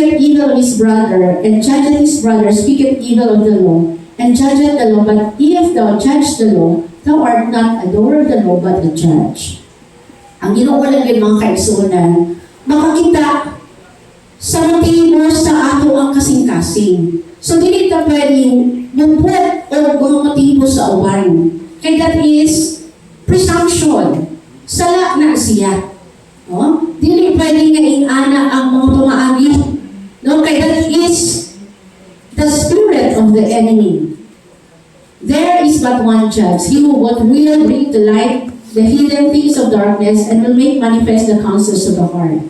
speaketh evil of his brother, and judgeth his brother, speaketh evil of the law, and judgeth the law. But if thou judge the law, thou art not a doer of the law, but a judge. Ang Ginoo lang yun, mga kaigsunan, makakita sa motibo sa ato ang kasing-kasing. So, dili ka pwedeng mupot o mga motibo sa uban. Kaya that is presumption. Sala na siya. No? Dili pwedeng nga ingana ang mga tumaagi. No? Kaya that is the spirit of the enemy. There is but one judge, he who will bring to light the hidden things of darkness and will make manifest the counsels of the heart.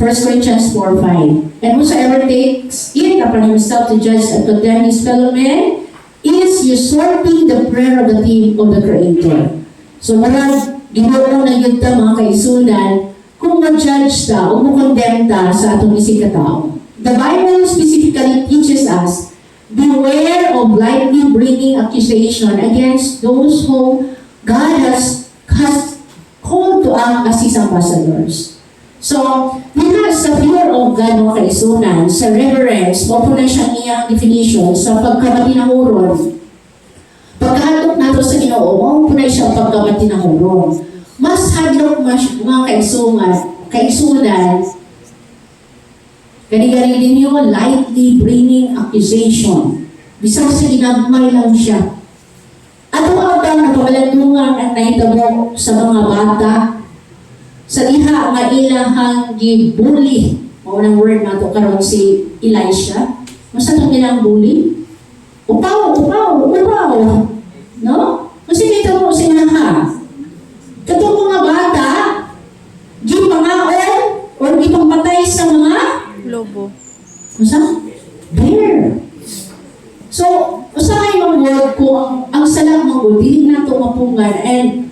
1 Corinthians 4:5. And whosoever takes it upon himself to judge and condemn his fellow men is usurping the prayer of the team of the Creator. So marag, ginoo na yun ta mga kaisunan, kung mag-judge ta o mag-condemn ta sa atong isig katao. The Bible specifically teaches us, beware of lightly bringing accusation against those whom God has called to act as His ambassadors. So, dito sa fear of God mga kaisunan, sa reverence, mo po na siyang iyang definition sa pagkamatinahuron. Pagkahatok nato sa Ginoo, mo po na siyang pagkamatinahuron. Mas hadlok mga kaisunan, gani-gani din yun, lightly bringing accusation. Bisang sa ginagmay lang siya. At ang na pagalandungan ang nahitabo sa mga bata, sa diha nga ilahang gibuli, maunang word na ito karon si Elisha, masa itong ilang bully? Upaw! No? Kasi dito mo sa ilaha. Katong mga bata, gipangaon o gipangpatay sa mga lobo. Masa? Bear. So, usahay mga word ko, ang salang mga word, hindi na ito mapungan. And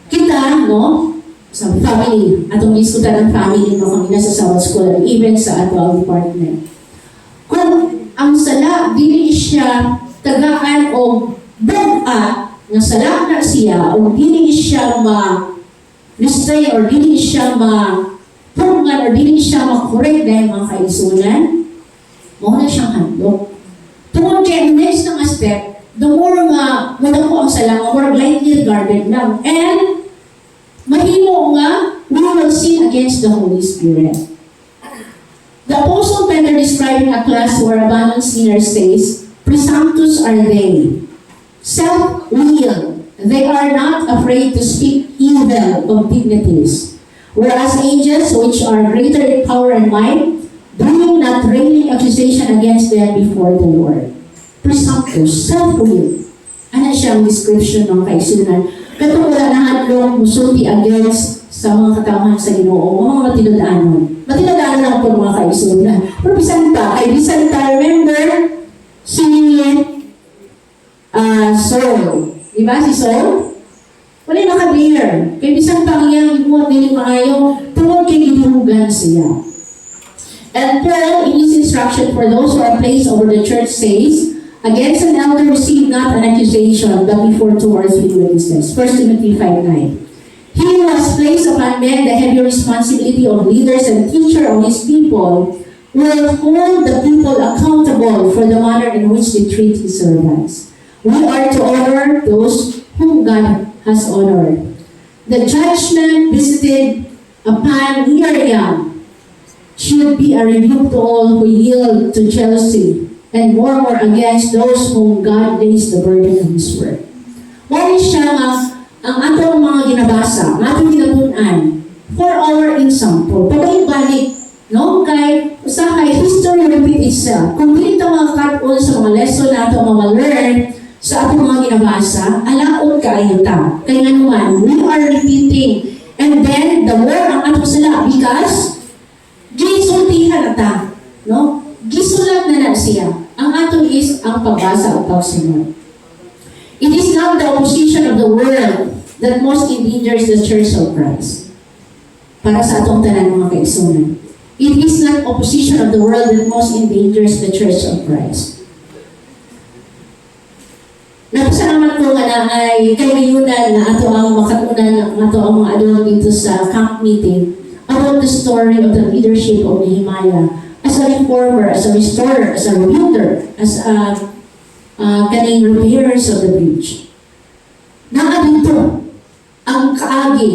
kita, no, sa family, atong diskutan ng family, no, kung nasa sa school, and even sa ato department. Kung ang sala, dili siya tagaan o buka, nga sala na siya, o dili siya ma-listay, or dili siya ma-pungan, or dili siya ma-correct dahil mga kaisunan, muna siyang handok. Tungkol kaya next ng step, the more nga, muna ko ang salang, more lightly regarded lang. And, mahimo nga, we will sin against the Holy Spirit. The Apostle Peter describing a class where abandoned sinners says, presumptuous are they, self-willed, they are not afraid to speak evil of dignities, whereas angels, which are greater in power and might, bring not railing accusation against them before the Lord. Presumptuous, self-willed. Ano siyang description ng kaisunan? Katong wala na hadlong musulti against sa mga katamahan sa Ginoo, mga matinodaanon. Matinodaanon lang po mga kaisunan. Pero bisan pa, remember si Saul. Diba si Saul? Wala naka-bear. Kaya bisan pa ang iyang ibuhat din maayo, tungkol kay ginuhugan siya. And Paul, in his instruction for those who are placed over the church, says, against an elder receive not an accusation, but before 2 or 3 witnesses. 1 Timothy 5:9. He who has placed upon men the heavy responsibility of leaders and teacher of his people will hold the people accountable for the manner in which they treat his servants. We are to honor those whom God has honored. The judgment visited upon Miriam should be a rebuke to all who yield to jealousy and murmur against those whom God lays the burden of His word. Wali siya nga ang atong mga ginabasa, ang atong ginatunan, for our example, pabalik-balik, no? Kay history repeat itself. Kung dito mga cut-on sa mga lesson na ito, mga learn sa atong mga ginabasa, alaon kaayo ta. Kaya nga naman, we are repeating. And then, the word ang atong sala, because gisultihan na ta, no? Gisulat na siya. Ang ato is ang pagbasa o pagsunod. It is not the opposition of the world that most endangers the Church of Christ. Para sa atong tanan mga kaigsunan. It is not opposition of the world that most endangers the Church of Christ. Napasalamat ko nga na ay kayunan na ato ang makatunan, ato ang mga adult dito sa camp meeting about the story of the leadership of Nehemiah. A as a reformer, as a restorer, as a rebuilder, as a kaning repairers of the breach. Naa dito